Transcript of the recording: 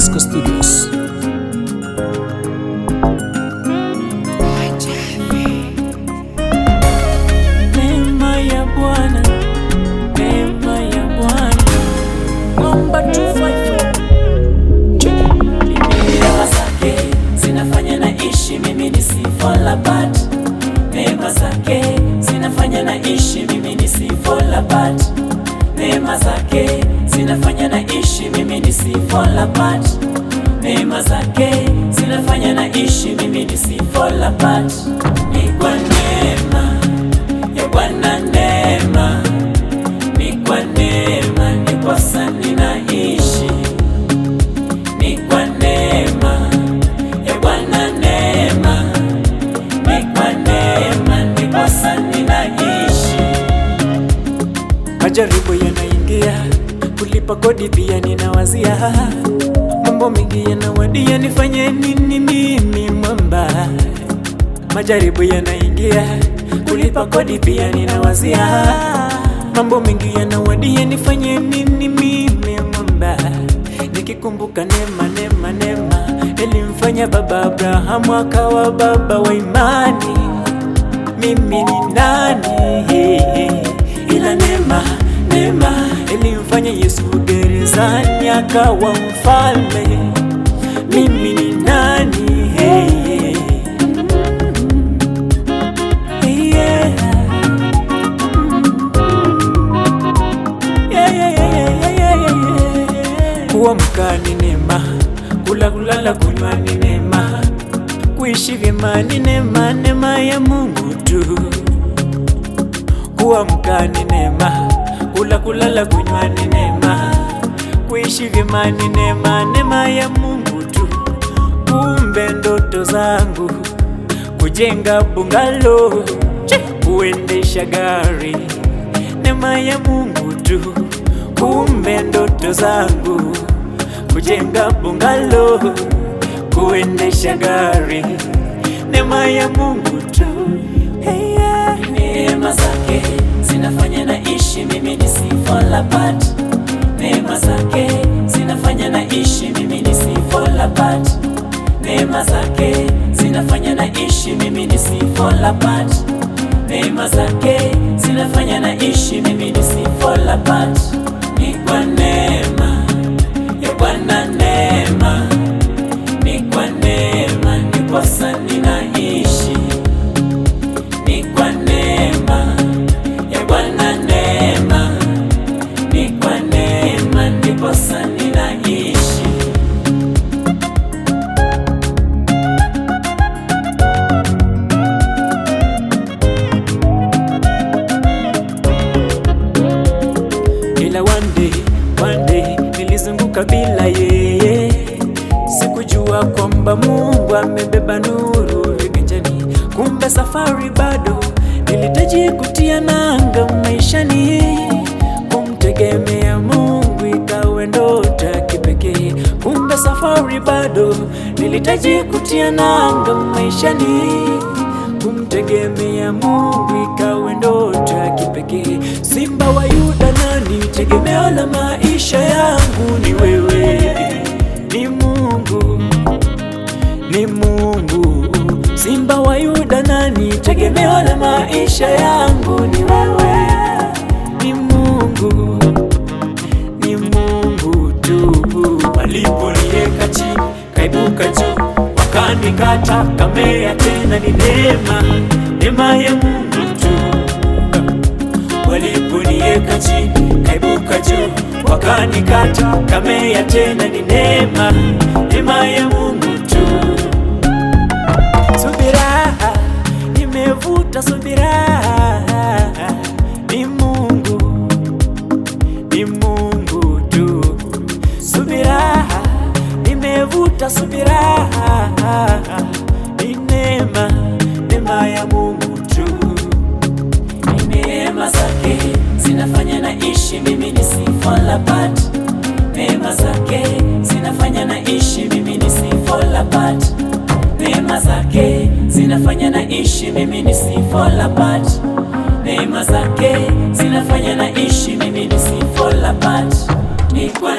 Cisco Studios. Neema ya Bwana, neema ya Bwana. Number 254. Neema zake zinafanya naishi, mimi nisifall apart. Neema zake zinafanya naishi, mimi nisifall apart. Neema zake zinafanya naishi, mimi nisifall apart. Neema zake zinafanya naishi, mimi nisifall apart. Ni kwa neema ya Bwana, neema ni kwa neema, ndiposa ninaishi. Ni kwa neema ya Bwana, neema ni kwa neema, ndiposa ninaishi. Majaribu yanaingia, kulipa kodi pia ninawazia, mambo mengi yanawadia, nifanye nini mimi mwamba? Majaribu yanaingia, kulipa kodi pia ninawazia, mambo mengi yanawadia, nifanye nini mimi mwamba? Nikikumbuka neema, neema, neema ilimfanya baba Abrahamu akawa baba wa imani, mimi ni nani? Ila neema, neema ilimfanya Yesu gerezani akawa mfalme, mimi ni nani? Kuamka ni neema, kulala kunywa ni neema, kuishi vyema ni neema, neema ya Mungu tu. Kuamka ni neema, kulala kunywa ni neema, kuishi vyema ni neema, neema ya Mungu tu. Kumbe ndoto zangu kujenga bungalo, kuendesha gari, neema ya Mungu tu. Kumbe ndoto zangu kujenga bungalo, kuendesha gari, neema ya Mungu tu. Hey, yeah. Neema zake zinafanya naishi, mimi nisifall apart. Neema zake zinafanya naishi, mimi nisifall apart. Neema zake zinafanya naishi, mimi nisifall apart. Neema zake zinafanya naishi, mimi nisifall apart. Ni kwa neema ya Bwana, neema ni kwa neema, ndiposa ninaishi. Ni kwa neema ya Bwana, neema ni kwa neema, ndiposa ninaishi. Ila one day nilizunguka bila yeye, sikujua kwamba Mungu amebeba nuru viganjani. Kumbe safari bado, nilitaji kutia nanga maishani, kumtegemea Mungu ikawe ndoto ya kipekee. Kumbe safari bado, nilitaji kutia nanga maishani, kumtegemea Mungu ikawe ndoto ya kipekee. Simba wa Yuda nani, tegemeo la maisha yangu ni wewe, ni Mungu, ni Mungu. Simba wa Yuda nani, tegemeo la maisha yangu ni wewe, ni Mungu, ni Mungu tu. Waliponiweka chini kaibuka juu, wakanikata kamea tena, ni neema, neema ya Mungu tu. Waliponiweka chini kaibuka juu, wakanikata kamea tena, ni neema, neema ya Mungu tu. Subira, nimevuta subira, ni Mungu, ni Mungu tu. Subira, nimevuta subira, ni neema, neema ya Mungu tu. Neema zake zinafanya naishi, mimi nisifall apart. Neema zake zinafanya naishi, mimi nisifall apart. Neema zake zinafanya naishi, mimi nisifall apart. Neema zake zinafanya naishi, mimi nisifall apart. Ni kwa